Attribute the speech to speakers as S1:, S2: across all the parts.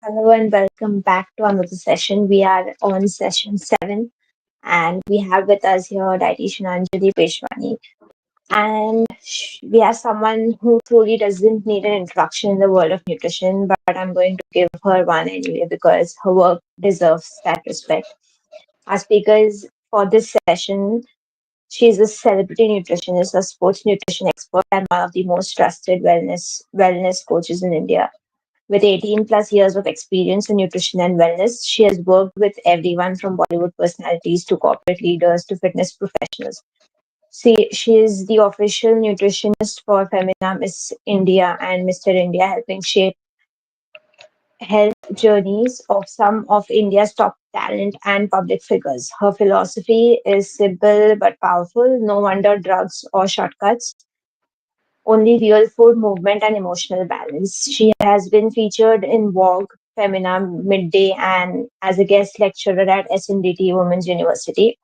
S1: Hello and welcome back to another session. We are on session 7 and we have with us here dietitian Anjali Peshwani. And we have someone who truly doesn't need an introduction in the world of nutrition, but I'm going to give her one anyway because her work deserves that respect. Our speakers for this session, she's a celebrity nutritionist, a sports nutrition expert, and one of the most trusted wellness coaches in India. With 18 plus years of experience in nutrition and wellness, she has worked with everyone from Bollywood personalities to corporate leaders to fitness professionals. She is the official nutritionist for Femina Miss India and Mr. India, helping shape health journeys of some of India's top talent and public figures. Her philosophy is simple but powerful. No wonder drugs or shortcuts, only real food, movement, and emotional balance. She has been featured in Vogue, Femina, Midday, and as a guest lecturer at SNDT Women's University.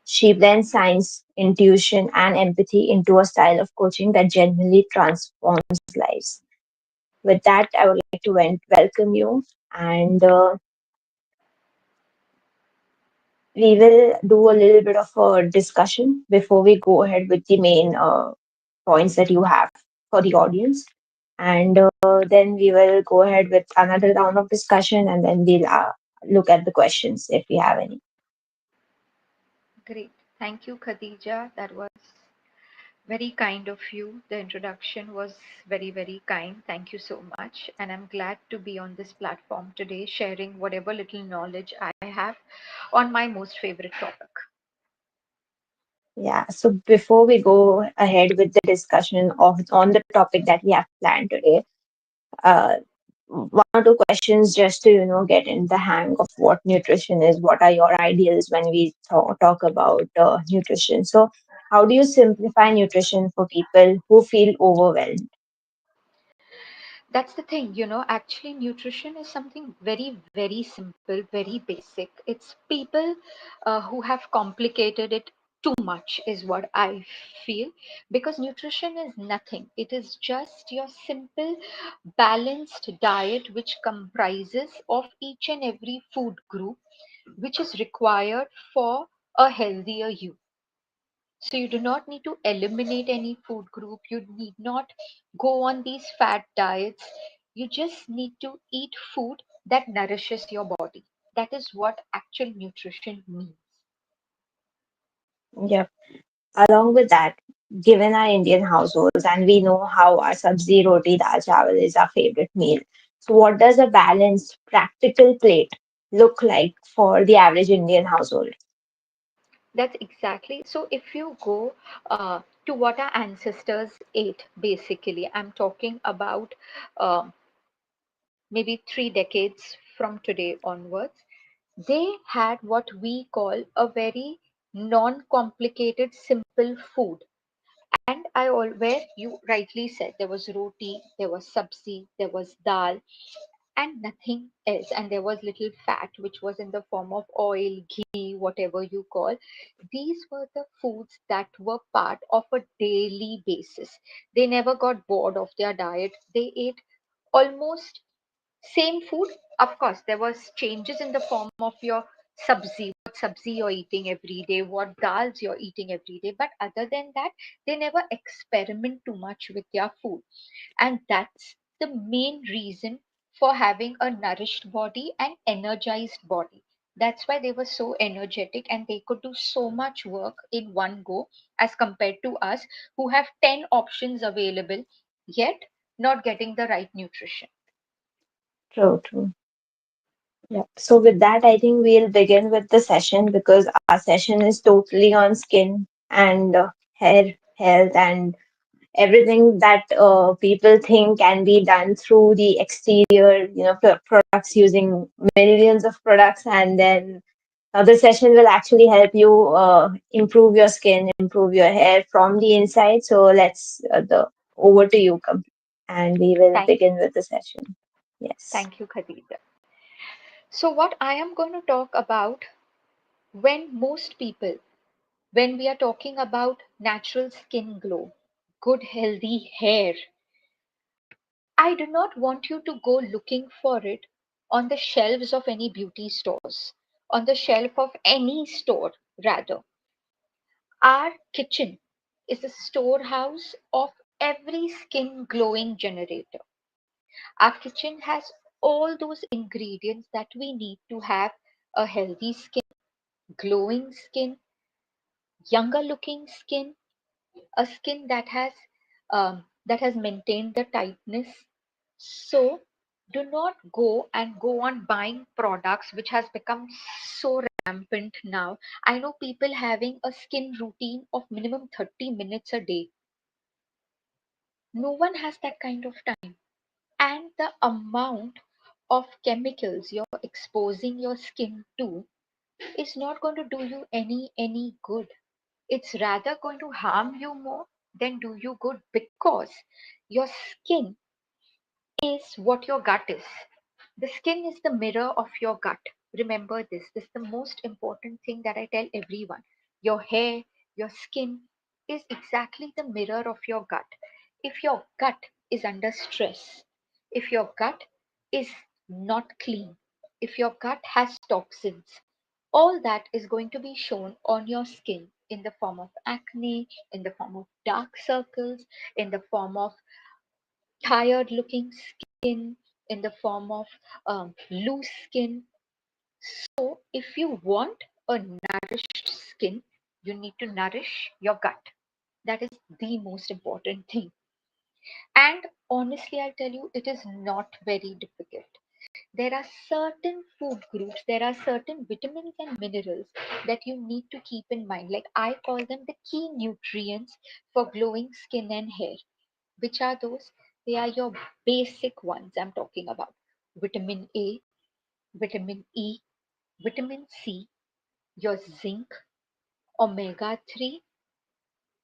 S1: She blends science, intuition, and empathy into a style of coaching that genuinely transforms lives. With that, I would like to welcome you, and we will do a little bit of a discussion before we go ahead with the main points that you have for the audience. And then we will go ahead with another round of discussion and then we'll look at the questions if we have any.
S2: Great. Thank you, Khadija. That was very kind of you. The introduction was very, very kind. Thank you so much. And I'm glad to be on this platform today, sharing whatever little knowledge I have on my most favorite topic.
S1: Yeah, so before we go ahead with the discussion of on the topic that we have planned today, uh, one or two questions just to get in the hang of what nutrition is. What are your ideals when we talk about nutrition? So, how do you simplify nutrition for people who feel overwhelmed?
S2: That's the thing, actually, nutrition is something very, very simple, very basic. It's people who have complicated it too much, is what I feel. Because nutrition is nothing, it is just your simple, balanced diet, which comprises of each and every food group which is required for a healthier you. So you do not need to eliminate any food group. You need not go on these fat diets. You just need to eat food that nourishes your body. That is what actual nutrition means.
S1: Yeah. Along with that, given our Indian households and we know how our sabzi roti dal chawal is our favorite meal. So, what does a balanced, practical plate look like for the average Indian household?
S2: That's exactly. So if you go to what our ancestors ate, basically, I'm talking about um maybe 3 decades from today onwards, they had what we call a very non-complicated, simple food. And where you rightly said, there was roti, there was sabzi, there was dal, and nothing else. And there was little fat, which was in the form of oil, ghee, whatever you call. These were the foods that were part of a daily basis. They never got bored of their diet. They ate almost same food. Of course, there was changes in the form of your sabzi, what sabzi you're eating every day, what dals you're eating every day. But other than that, they never experiment too much with their food. And that's the main reason for having a nourished body and energized body. That's why they were so energetic and they could do so much work in one go as compared to us who have 10 options available, yet not getting the right nutrition.
S1: True, true. Yeah. So with that, I think we'll begin with the session because our session is totally on skin and hair health and everything that people think can be done through the exterior, products using millions of products, and then the session will actually help you improve your skin, improve your hair from the inside. So let's the over to you, and we will
S2: Thank
S1: begin with the session. Yes.
S2: Thank you, Khadija. So, what I am going to talk about, when most people, when we are talking about natural skin glow, good, healthy hair, I do not want you to go looking for it on the shelves of any beauty stores, on the shelf of any store, rather. Our kitchen is a storehouse of every skin glowing generator. Our kitchen has all those ingredients that we need to have a healthy skin, glowing skin, younger looking skin, a skin that has maintained the tightness. So do not go on buying products which has become so rampant now. I know people having a skin routine of minimum 30 minutes a day. No one has that kind of time. And the amount of chemicals you're exposing your skin to is not going to do you any good. It's rather going to harm you more than do you good, because your skin is what your gut is. The skin is the mirror of your gut. Remember this. This is the most important thing that I tell everyone. Your hair, your skin is exactly the mirror of your gut. If your gut is under stress, if your gut is not clean, if your gut has toxins, all that is going to be shown on your skin in the form of acne, in the form of dark circles, in the form of tired looking skin, in the form of loose skin. So, if you want a nourished skin, you need to nourish your gut. That is the most important thing. And honestly, I'll tell you, it is not very difficult. There are certain food groups, there are certain vitamins and minerals that you need to keep in mind. Like I call them the key nutrients for glowing skin and hair. Which are those? They are your basic ones I'm talking about: vitamin A, vitamin E, vitamin C, your zinc, omega 3,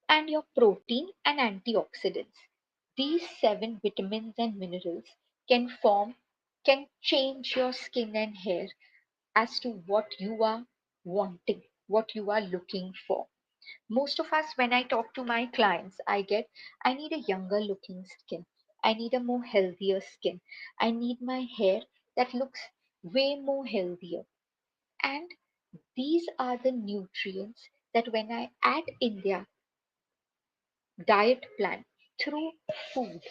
S2: and your protein and antioxidants. These seven vitamins and minerals can form, can change your skin and hair as to what you are wanting, what you are looking for. Most of us, when I talk to my clients, I need a younger looking skin. I need a more healthier skin. I need my hair that looks way more healthier. And these are the nutrients that when I add in their diet plan through food,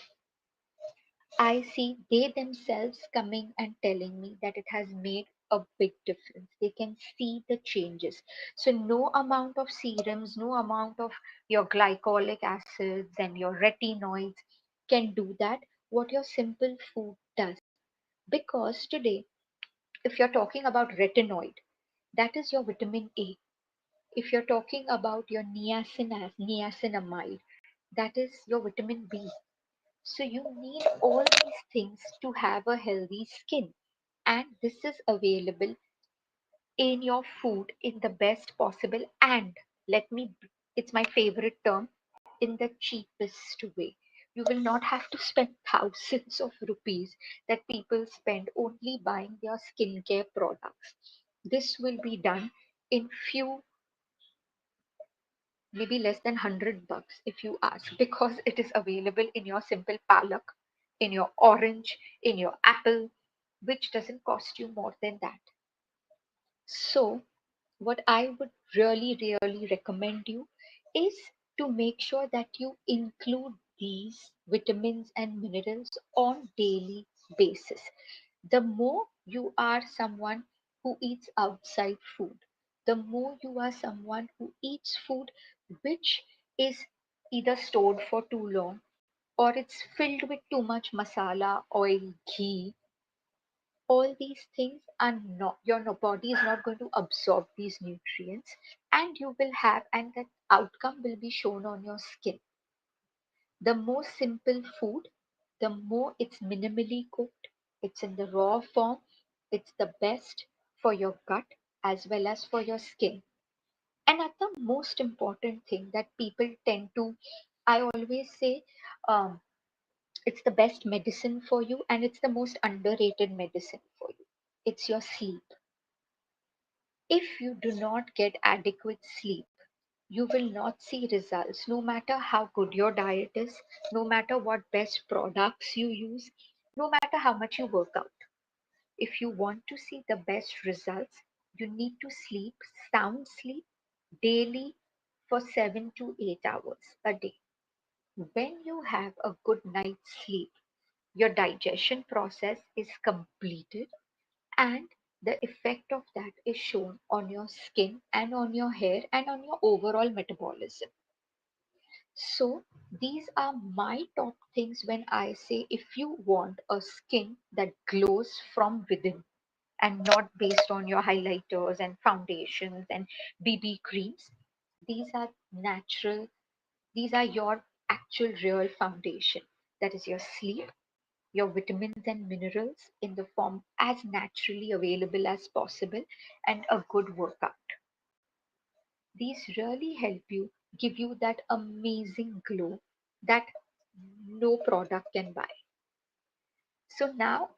S2: I see they themselves coming and telling me that it has made a big difference. They can see the changes. So, no amount of serums, no amount of your glycolic acids and your retinoids can do that. What your simple food does. Because today, if you're talking about retinoid, that is your vitamin A. If you're talking about your niacinamide, that is your vitamin B. So you need all these things to have a healthy skin. And this is available in your food in the best possible, and let me, it's my favorite term, in the cheapest way. You will not have to spend thousands of rupees that people spend only buying their skincare products. This will be done in few, maybe less than 100 bucks if you ask, because it is available in your simple palak, in your orange, in your apple, which doesn't cost you more than that. So what I would really recommend you is to make sure that you include these vitamins and minerals on daily basis. The more you are someone who eats outside food, the more you are someone who eats food which is either stored for too long, or it's filled with too much masala, oil, ghee, all these things are not, your body is not going to absorb these nutrients, and you will have, and that outcome will be shown on your skin. The more simple food, the more it's minimally cooked, it's in the raw form, it's the best for your gut as well as for your skin. And at the most important thing that people tend to, I always say, um, it's the best medicine for you, and it's the most underrated medicine for you. It's your sleep. If you do not get adequate sleep, you will not see results no matter how good your diet is, no matter what best products you use, no matter how much you work out. if you want to see the best results, you need to sleep sound sleep daily for 7 to 8 hours a day. When you have a good night's sleep, your digestion process is completed, and the effect of that is shown on your skin and on your hair and on your overall metabolism. So, these are my top things when I say if you want a skin that glows from within and not based on your highlighters and foundations and BB creams. These are natural, these are your actual real foundation. That is your sleep, your vitamins and minerals in the form as naturally available as possible, and a good workout. These really help you, give you that amazing glow that no product can buy. So now,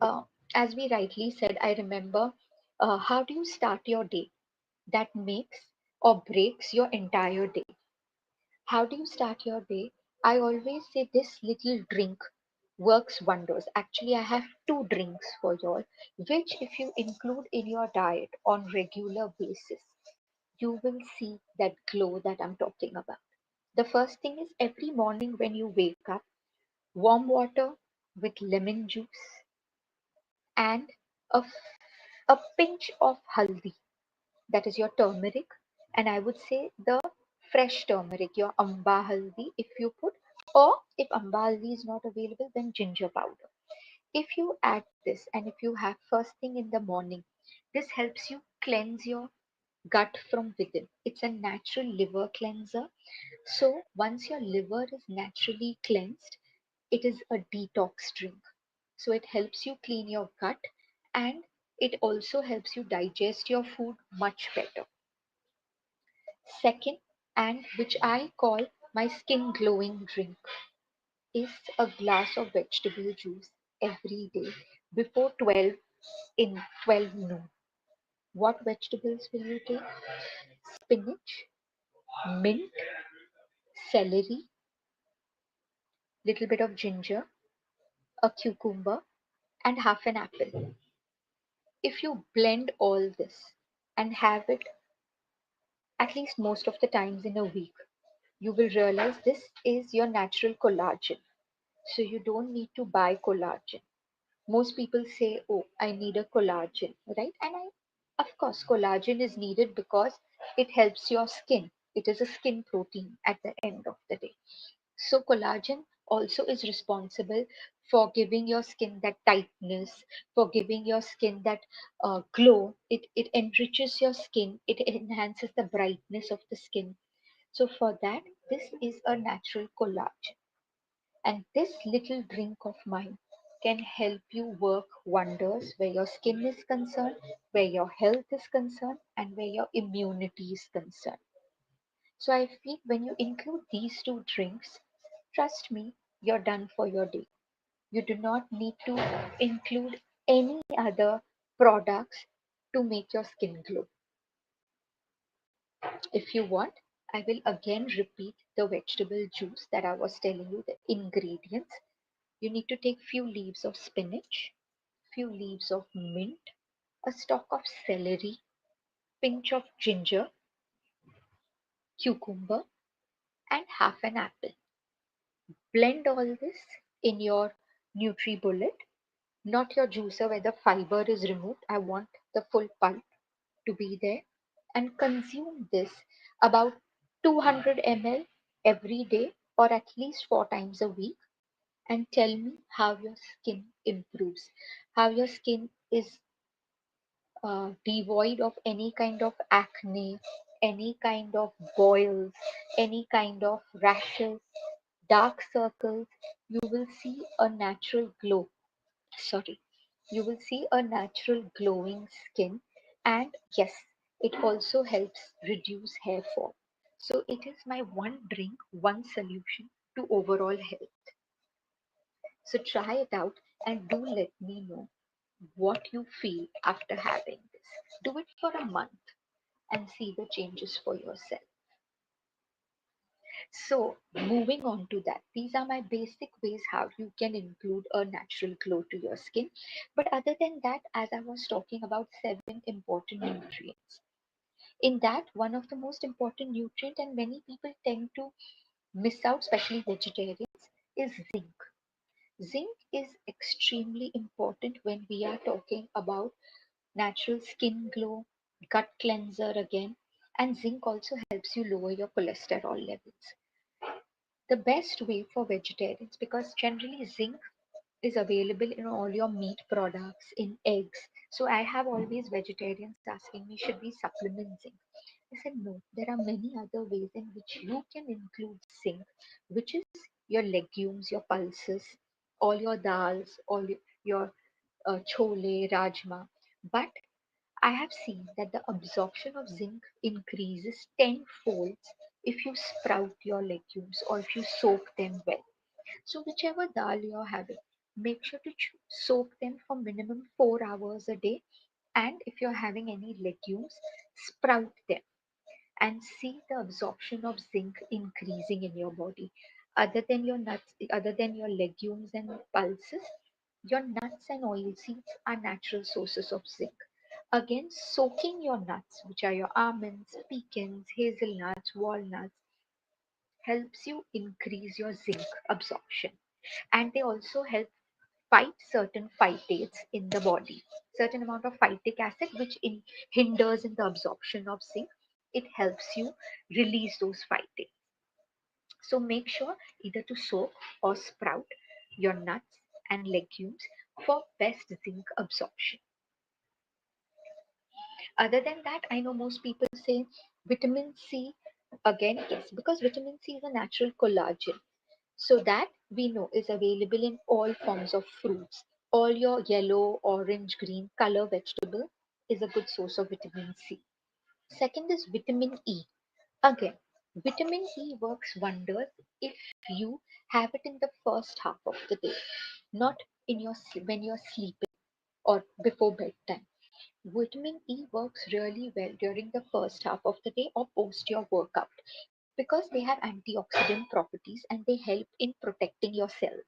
S2: uh, as we rightly said, I remember, how do you start your day? That makes or breaks your entire day. How do you start your day? I always say this little drink works wonders. Actually, I have two drinks for y'all, which if you include in your diet on regular basis, you will see that glow that I'm talking about. The first thing is every morning when you wake up, warm water with lemon juice and a, a pinch of haldi, that is your turmeric, and I would say the fresh turmeric, your amba haldi if you put, or if amba haldi is not available, then ginger powder. If you add this and if you have first thing in the morning, this helps you cleanse your gut from within. It's a natural liver cleanser. So once your liver is naturally cleansed, it is a detox drink. So it helps you clean your gut, and it also helps you digest your food much better. Second, and which I call my skin glowing drink, is a glass of vegetable juice every day before 12 in 12 noon. What vegetables will you take? Spinach, mint, celery, little bit of ginger, a cucumber, and half an apple. If you blend all this and have it at least most of the times in a week, you will realize this is your natural collagen. So you don't need to buy collagen. Most people say, oh, I need a collagen, right? And of course, collagen is needed because it helps your skin. It is a skin protein at the end of the day. So collagen also is responsible for giving your skin that tightness, for giving your skin that glow. It enriches your skin. It enhances the brightness of the skin. So for that, this is a natural collagen. And this little drink of mine can help you work wonders where your skin is concerned, where your health is concerned, and where your immunity is concerned. So I feel when you include these two drinks, trust me, you're done for your day. You do not need to include any other products to make your skin glow. If you want, I will again repeat the vegetable juice that I was telling you, the ingredients. You need to take few leaves of spinach, few leaves of mint, a stalk of celery, pinch of ginger, cucumber, and half an apple. Blend all this in your NutriBullet, not your juicer where the fiber is removed. I want the full pulp to be there, and consume this about 200 ml every day or at least 4 times a week, and tell me how your skin improves, how your skin is devoid of any kind of acne, any kind of boils, any kind of rashes, dark circles. You will see a natural glow. Sorry, you will see a natural glowing skin, and yes, it also helps reduce hair fall. So it is my one drink, one solution to overall health. So try it out and do let me know what you feel after having this. Do it for a month and see the changes for yourself. So, moving on to that, these are my basic ways how you can include a natural glow to your skin. But other than that, as I was talking about 7 important nutrients, in that, one of the most important nutrient, and many people tend to miss out, especially vegetarians, is zinc. Zinc is extremely important when we are talking about natural skin glow, gut cleanser again, and zinc also helps you lower your cholesterol levels. The best way for vegetarians, because generally zinc is available in all your meat products, in eggs. So I have always vegetarians asking me, should we supplement zinc? I said, no, there are many other ways in which you can include zinc, which is your legumes, your pulses, all your dals, all your chole, rajma. But I have seen that the absorption of zinc increases tenfold if you sprout your legumes or if you soak them well. So, whichever dal you're having, make sure to soak them for minimum 4 hours a day. And if you're having any legumes, sprout them and see the absorption of zinc increasing in your body. Other than your nuts, other than your legumes and pulses, your nuts and oil seeds are natural sources of zinc. Again, soaking your nuts, which are your almonds, pecans, hazelnuts, walnuts, helps you increase your zinc absorption. And they also help fight certain phytates in the body, certain amount of phytic acid which hinders in the absorption of zinc. It helps you release those phytates. So make sure either to soak or sprout your nuts and legumes for best zinc absorption. Other than that, I know most people say vitamin C. Again, yes, because vitamin C is a natural collagen. So that we know is available in all forms of fruits. All your yellow, orange, green color vegetable is a good source of vitamin C. Second is vitamin E. Again, vitamin E works wonders if you have it in the first half of the day, not in your when you're sleeping or before bedtime. Vitamin E works really well during the first half of the day or post your workout because they have antioxidant properties and they help in protecting your cells.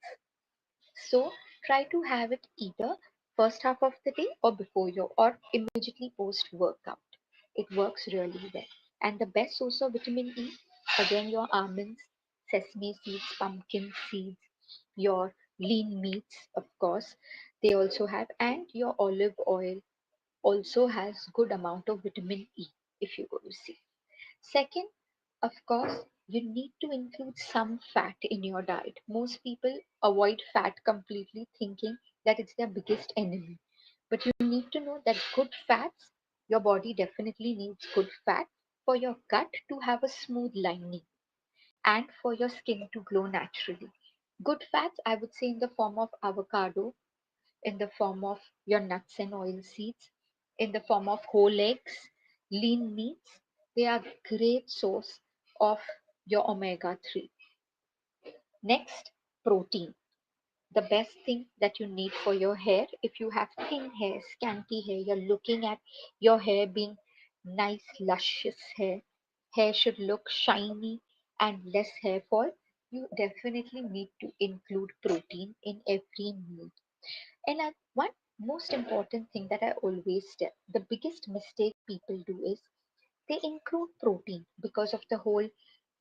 S2: So try to have it either first half of the day or before your or immediately post workout. It works really well. And the best source of vitamin E, again your almonds, sesame seeds, pumpkin seeds, your lean meats, of course, they also have, and your olive oil also has good amount of vitamin E if you go to see. Second, of course, you need to include some fat in your diet. Most people avoid fat completely, thinking that it's their biggest enemy. But you need to know that good fats, your body definitely needs good fat for your gut to have a smooth lining and for your skin to glow naturally. Good fats, I would say, in the form of avocado, in the form of your nuts and oil seeds, in the form of whole eggs, lean meats. They are great source of your omega 3. Next, protein. The best thing that you need for your hair, if you have thin hair, scanty hair, you're looking at your hair being nice, luscious hair. Hair should look shiny and less hair fall. You definitely need to include protein in every meal. And one most important thing that I always tell, the biggest mistake people do is they include protein because of the whole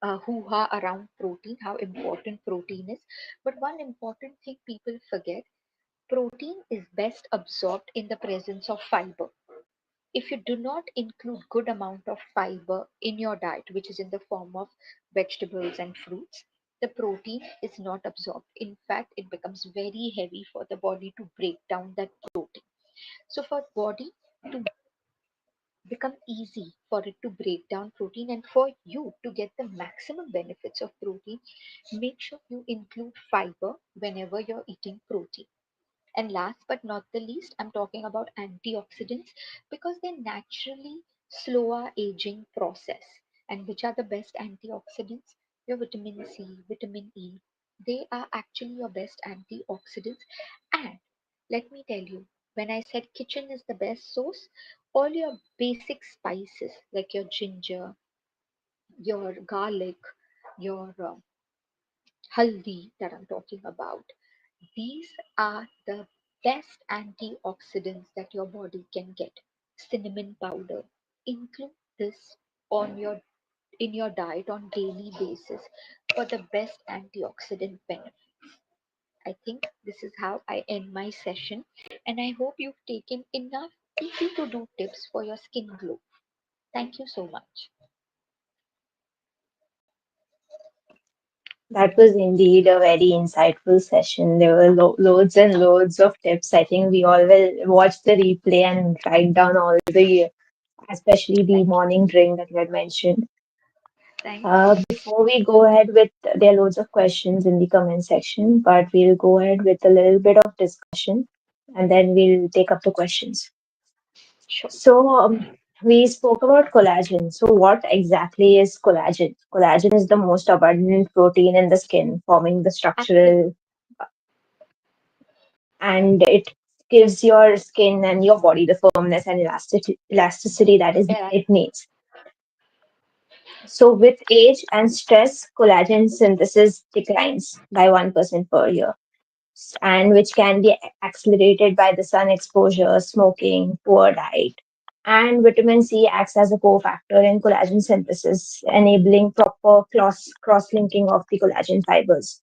S2: hoo-ha around protein, how important protein is. But one important thing people forget, protein is best absorbed in the presence of fiber. If you do not include good amount of fiber in your diet, which is in the form of vegetables and fruits, the protein is not absorbed. In fact, it becomes very heavy for the body to break down that protein. So for body to become easy for it to break down protein and for you to get the maximum benefits of protein, make sure you include fiber whenever you're eating protein. And last but not the least, I'm talking about antioxidants because they naturally slow our aging process. And which are the best antioxidants? Your vitamin C, vitamin E. They are actually your best antioxidants. And let me tell you, when I said kitchen is the best source, all your basic spices like your ginger, your garlic, your haldi that I'm talking about. These are the best antioxidants that your body can get. Cinnamon powder. Include this on your in your diet on daily basis for the best antioxidant benefit. I think this is how I end my session, and I hope you've taken enough easy to do tips for your skin glow. Thank you so much.
S1: That was indeed a very insightful session. There were loads and loads of tips. I think we all will watch the replay and write down all the, especially the
S2: Thank
S1: morning drink that you had mentioned.
S2: thanks.
S1: Before we go ahead with, there are loads of questions in the comment section, but we'll go ahead with a little bit of discussion and then we'll take up the questions.
S2: Sure.
S1: So, we spoke about collagen. So, what exactly is collagen? Collagen is the most abundant protein in the skin, forming the
S2: Absolutely.
S1: structural, and it gives your skin and your body the firmness and elasticity that is
S2: Yeah.
S1: it needs. So, with age and stress, collagen synthesis declines by 1% per year, and which can be accelerated by the sun exposure, smoking, poor diet. And vitamin C acts as a cofactor in collagen synthesis, enabling proper cross-linking of the collagen fibers.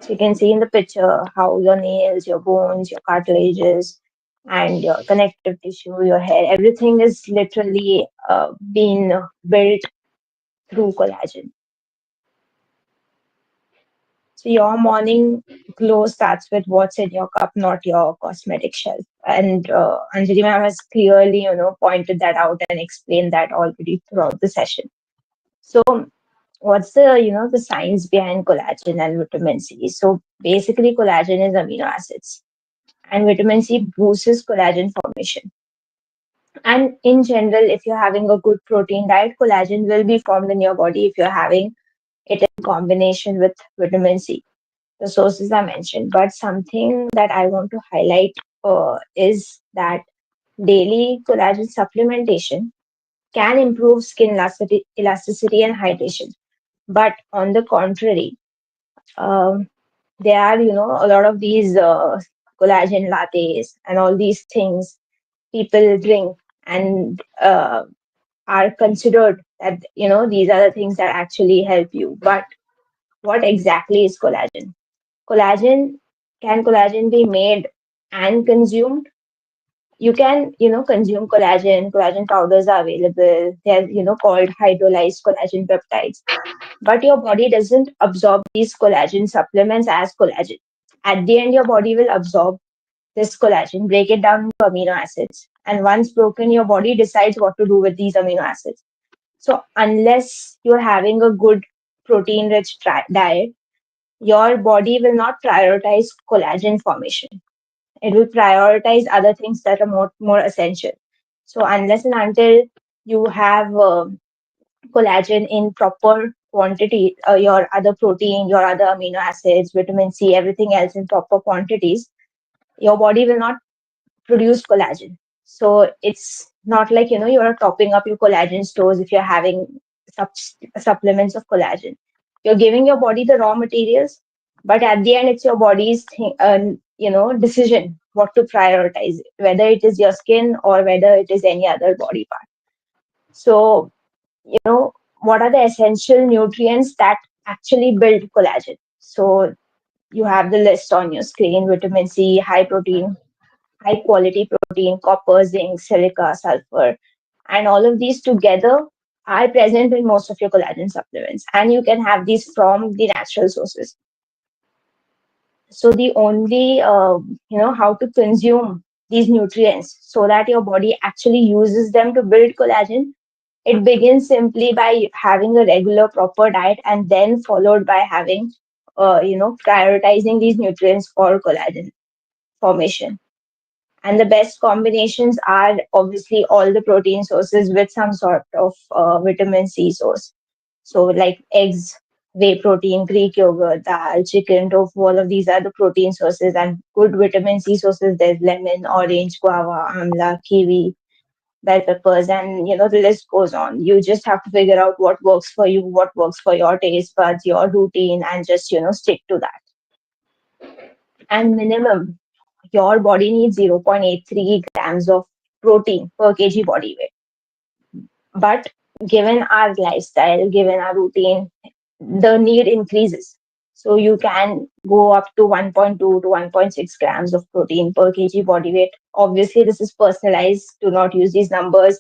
S1: So you can see in the picture how your nails, your bones, your cartilages, and your connective tissue, your hair, everything is literally being built through collagen. So your morning glow starts with what's in your cup, not your cosmetic shelf. And Anjali ma'am has clearly, pointed that out and explained that already throughout the session. So what's the science behind collagen and vitamin C? So basically, collagen is amino acids, and vitamin C boosts collagen formation. And in general, if you're having a good protein diet, collagen will be formed in your body if you're having it in combination with vitamin C. The sources are mentioned, but something that I want to highlight is that daily collagen supplementation can improve skin elasticity and hydration. But on the contrary, um, there are, a lot of these collagen lattes and all these things people drink and are considered that, these are the things that actually help you. But what exactly is collagen? Collagen, can collagen be made and consumed? You can, consume collagen. Collagen powders are available. They're, called hydrolyzed collagen peptides. But your body doesn't absorb these collagen supplements as collagen. At the end, your body will absorb this collagen, break it down into amino acids. And once broken, your body decides what to do with these amino acids. So, unless you're having a good protein rich diet, your body will not prioritize collagen formation. It will prioritize other things that are more essential. So, unless and until you have collagen in proper quantity, your other protein, your other amino acids, vitamin C, everything else in proper quantities, your body will not produce collagen. So it's not like, you're topping up your collagen stores if you're having supplements of collagen. You're giving your body the raw materials, but at the end, it's your body's decision what to prioritize, whether it is your skin or whether it is any other body part. So, what are the essential nutrients that actually build collagen? So you have the list on your screen: vitamin C, high quality protein, copper, zinc, silica, sulfur, and all of these together are present in most of your collagen supplements. And you can have these from the natural sources. So the only, how to consume these nutrients so that your body actually uses them to build collagen. It begins simply by having a regular proper diet and then followed by having, prioritizing these nutrients for collagen formation. And the best combinations are obviously all the protein sources with some sort of vitamin C source. So, like eggs, whey protein, Greek yogurt, dal, chicken, tofu, all of these are the protein sources. And good vitamin C sources, there's lemon, orange, guava, amla, kiwi. bell peppers, and the list goes on. You just have to figure out what works for you, what works for your taste buds, your routine, and just stick to that. And minimum, your body needs 0.83 grams of protein per kg body weight. But given our lifestyle, given our routine, the need increases. So you can go up to 1.2 to 1.6 grams of protein per kg body weight. Obviously, this is personalized. Do not use these numbers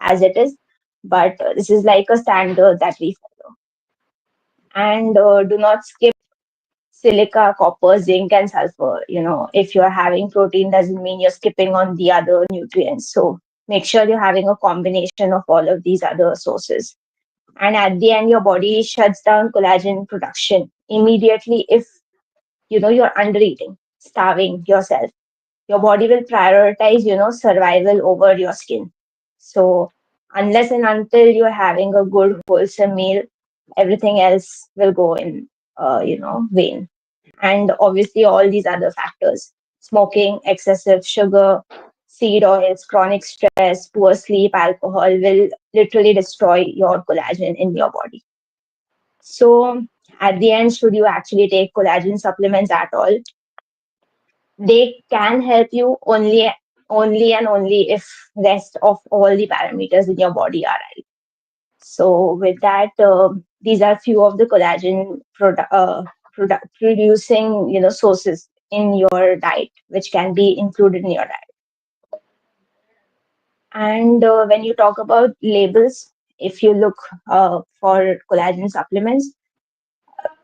S1: as it is, but this is like a standard that we follow. And do not skip silica, copper, zinc, and sulfur. If you're having protein, doesn't mean you're skipping on the other nutrients. So make sure you're having a combination of all of these other sources. And at the end, your body shuts down collagen production immediately if you're under eating, starving yourself. Your body will prioritize survival over your skin. So unless and until you're having a good wholesome meal, everything else will go in vain. And obviously all these other factors: smoking, excessive sugar, seed oils, chronic stress, poor sleep, alcohol will literally destroy your collagen in your body. So at the end, should you actually take collagen supplements at all? They can help you only and only if rest of all the parameters in your body are right. So with that, these are few of the collagen producing sources in your diet, which can be included in your diet. And when you talk about labels, if you look for collagen supplements,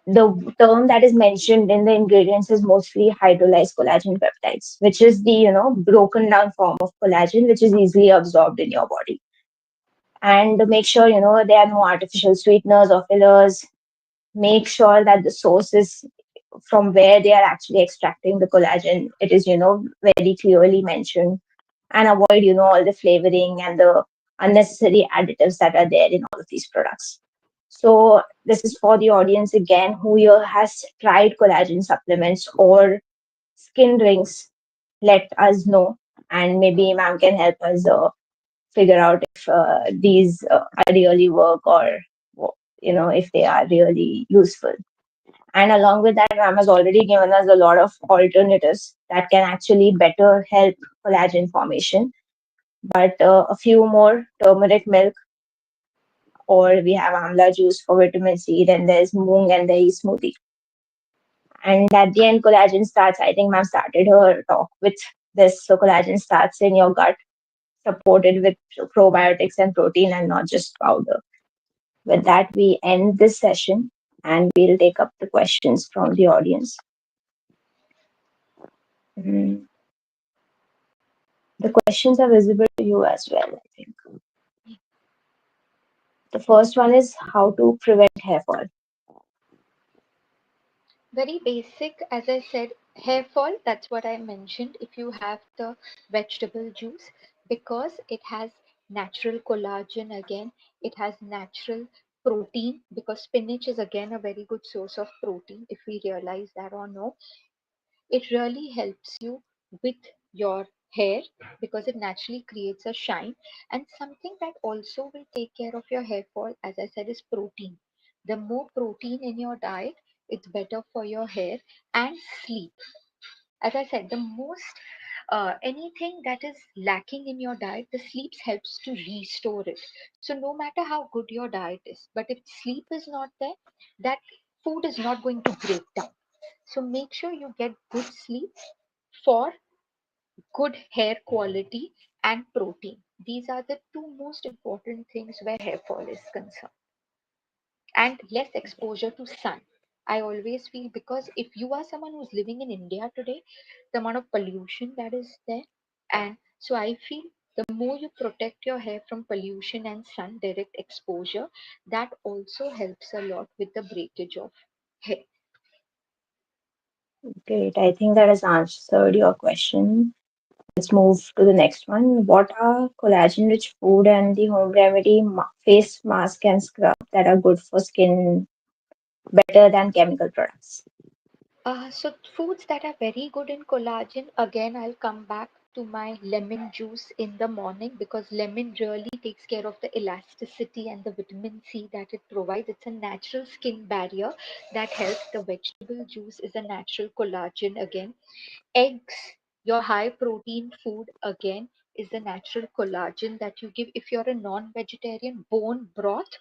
S1: the term that is mentioned in the ingredients is mostly hydrolyzed collagen peptides, which is the broken down form of collagen, which is easily absorbed in your body. And make sure there are no artificial sweeteners or fillers. Make sure that the source is from where they are actually extracting the collagen. It is very clearly mentioned, and avoid all the flavoring and the unnecessary additives that are there in all of these products. So this is for the audience again who here has tried collagen supplements or skin drinks. Let us know, and maybe ma'am can help us figure out if these really work, or if they are really useful. And along with that, ma'am has already given us a lot of alternatives that can actually better help collagen formation. But a few more: turmeric milk, or we have amla juice for vitamin C, then there's moong and dahi smoothie. And at the end, collagen starts. I think ma'am started her talk with this. So collagen starts in your gut, supported with probiotics and protein, and not just powder. With that, we end this session, and we'll take up the questions from the audience. Mhm. The questions are visible to you as well, I think. The first one is how to prevent hair fall.
S2: Very basic, as I said, hair fall, that's what I mentioned. If you have the vegetable juice, because it has natural collagen again, it has natural protein, because spinach is again a very good source of protein, if we realize that or no. It really helps you with your hair because it naturally creates a shine. And something that also will take care of your hair fall, as I said, is protein. The more protein in your diet, it's better for your hair. And sleep, as I said, the most anything that is lacking in your diet, the sleep helps to restore it. So no matter how good your diet is, but if sleep is not there, that food is not going to break down. So make sure you get good sleep for good hair quality and protein. These are the two most important things where hair fall is concerned. And less exposure to sun. I always feel, because if you are someone who's living in India today, the amount of pollution that is there, and so I feel the more you protect your hair from pollution and sun direct exposure, that also helps a lot with the breakage of hair.
S1: Great. I think that has answered your question. Let's move to the next one. What are collagen rich food and the home remedy face mask and scrub that are good for skin better than chemical products?
S2: So foods that are very good in collagen, again, I'll come back to my lemon juice in the morning because lemon really takes care of the elasticity and the vitamin C that it provides. It's a natural skin barrier that helps. The vegetable juice is a natural collagen again. Eggs, your high protein food again, is the natural collagen that you give. If you're a non-vegetarian, bone broth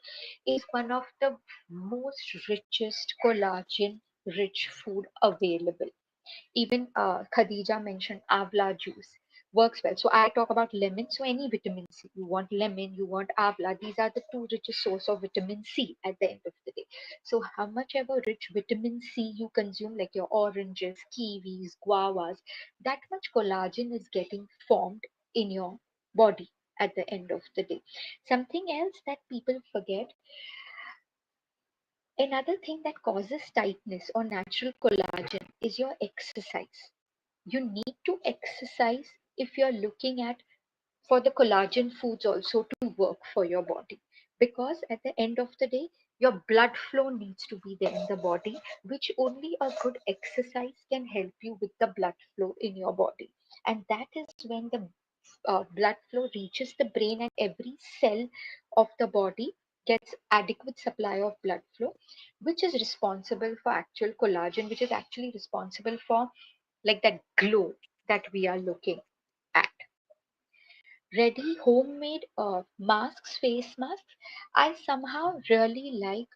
S2: is one of the most richest collagen rich food available. Even Khadija mentioned avla juice works well. So I talk about lemon. So any vitamin C, you want lemon, you want avla. These are the two richest source of vitamin C at the end of the day. So how much ever rich vitamin C you consume, like your oranges, kiwis, guavas, that much collagen is getting formed in your body at the end of the day. Something else that people forget, another thing that causes tightness or natural collagen is your exercise. You need to exercise if you're looking at for the collagen foods also to work for your body, because at the end of the day your blood flow needs to be there in the body, which only a good exercise can help you with the blood flow in your body. And that is when the blood flow reaches the brain and every cell of the body gets adequate supply of blood flow, which is responsible for actual collagen, which is actually responsible for like that glow that we are looking at. Ready homemade masks, face masks. I somehow really like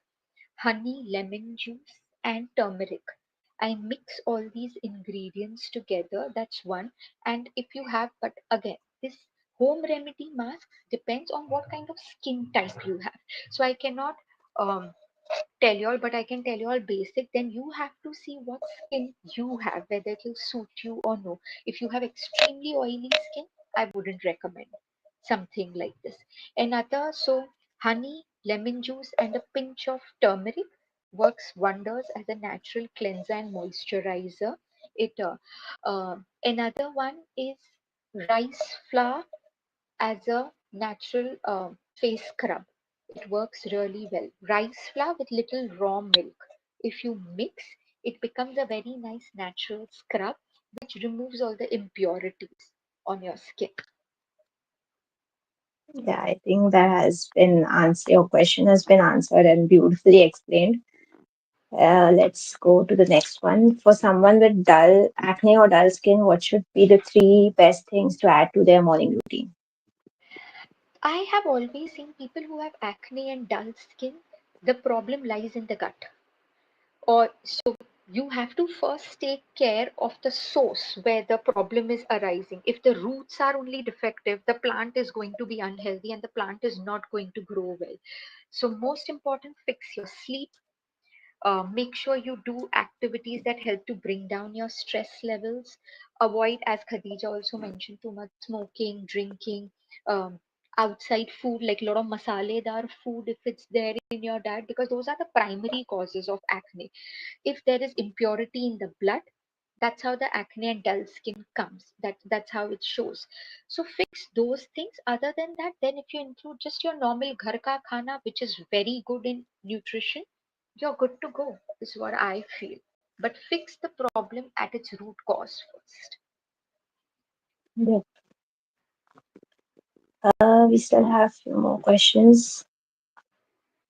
S2: honey, lemon juice, and turmeric. I mix all these ingredients together. That's one. And if you have, but again, this home remedy mask depends on what kind of skin type you have. So I cannot um, tell you all, but I can tell you all basic. Then you have to see what skin you have, whether it will suit you or no. If you have extremely oily skin, I wouldn't recommend something like this. Another, so honey, lemon juice, and a pinch of turmeric works wonders as a natural cleanser and moisturizer. It another one is rice flour as a natural face scrub. It works really well. Rice flour with little raw milk. If you mix, it becomes a very nice natural scrub which removes all the impurities on your skin.
S1: Yeah, I think that has been answered. Your question has been answered and beautifully explained. Let's go to the next one. For someone with dull acne or dull skin, what should be the three best things to add to their morning routine?
S2: I have always seen people who have acne and dull skin, the problem lies in the gut. Or so you have to first take care of the source where the problem is arising. If the roots are only defective, the plant is going to be unhealthy and the plant is not going to grow well. So most important, fix your sleep. Make sure you do activities that help to bring down your stress levels. Avoid, as Khadija also mentioned, too much smoking, drinking, um, outside food, like a lot of masaledar food if it's there in your diet, because those are the primary causes of acne. If there is impurity in the blood, that's how the acne and dull skin comes. That's how it shows. So fix those things. Other than that, then if you include just your normal ghar ka khana, which is very good in nutrition, you're good to go, is what I feel. But fix the problem at its root cause first.
S1: Yeah. We still have a few more questions.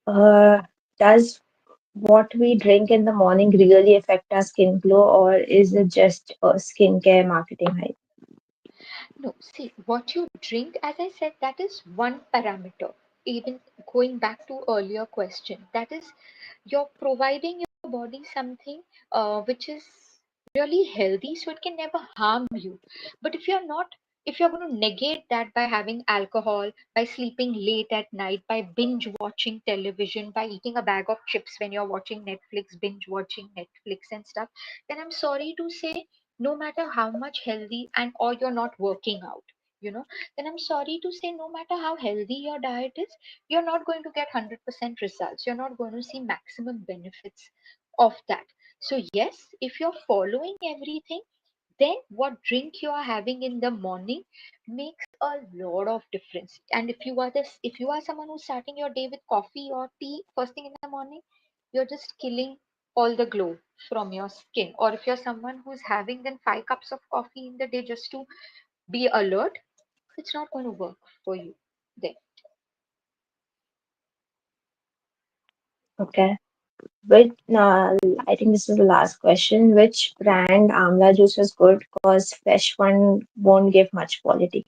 S1: Uh, does what we drink in the morning really affect our skin glow, or is it just a skincare marketing hype?
S2: No, see, what you drink, as I said, that is one parameter. Even going back to earlier question, that is, you're providing your body something which is really healthy, so it can never harm you. But if you're not, if you're going to negate that by having alcohol, by sleeping late at night, by binge watching television, by eating a bag of chips when you're watching Netflix, binge watching Netflix and stuff, then I'm sorry to say, no matter how much healthy and or you're not working out, then I'm sorry to say, no matter how healthy your diet is, you're not going to get 100% results. You're not going to see maximum benefits of that. So yes, if you're following everything, then what drink you are having in the morning makes a lot of difference. And if you are someone who's starting your day with coffee or tea first thing in the morning, you're just killing all the glow from your skin. Or if you're someone who's having then 5 cups of coffee in the day just to be alert, it's not going to work for you there.
S1: Okay. Which, I think this is the last question. Which brand amla juice is good? Because fresh one won't give much quality.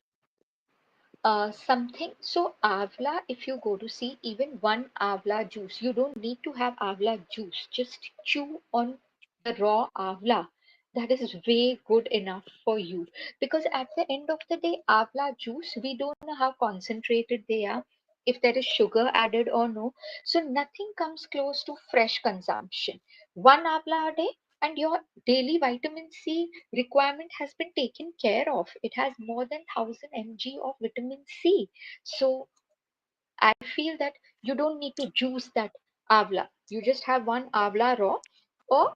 S2: Something so avla, if you go to see even one avla juice, you don't need to have avla juice, just chew on the raw avla. That is way good enough for you, because at the end of the day, avla juice, we don't know how concentrated they are, if there is sugar added or no. So nothing comes close to fresh consumption. One avla a day and your daily vitamin C requirement has been taken care of. It has more than 1000 mg of vitamin C. So I feel that you don't need to juice that avla. You just have one avla raw, or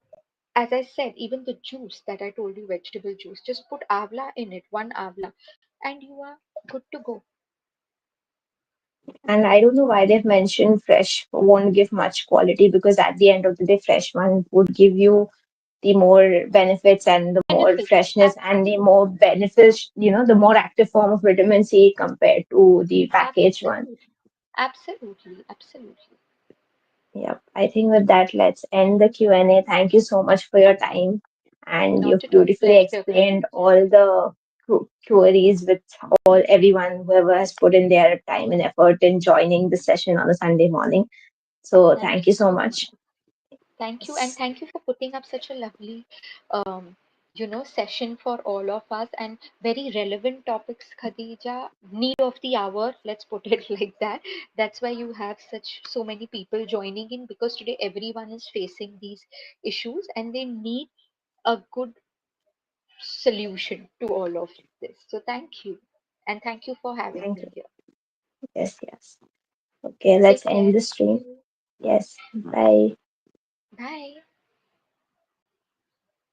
S2: as I said, even the juice that I told you, vegetable juice, just put avla in it, one avla, and you are good to go.
S1: And I don't know why they've mentioned fresh won't give much quality because at the end of the day, fresh one would give you the more benefits and the more
S2: Benefits,
S1: freshness and the more benefits, the more active form of vitamin C compared to the packaged one.
S2: absolutely, absolutely, absolutely.
S1: Yep. I think with that, let's end the Q&A. Thank you so much for your time. And
S2: Not
S1: you've
S2: at all.
S1: beautifully
S2: Pleasure,
S1: explained
S2: Khadija.
S1: all the queries with all everyone, whoever has put in their time and effort in joining the session on a Sunday morning. So
S2: Thank
S1: thank
S2: you
S1: you so
S2: so much.
S1: much.
S2: Thank you, and
S1: Yes.
S2: thank you for putting up such a lovely, session for all of us, and very relevant topics, Khadija. Need of the hour, let's put it like that. That's why you have so many people joining in, because today everyone is facing these issues and they need a good solution to all of this. So thank you, and thank you for having
S1: Thank you.
S2: me here.
S1: Yes, yes. Okay, let's
S2: Take
S1: end
S2: care.
S1: the
S2: See
S1: stream.
S2: you.
S1: Yes. Bye.
S2: Bye.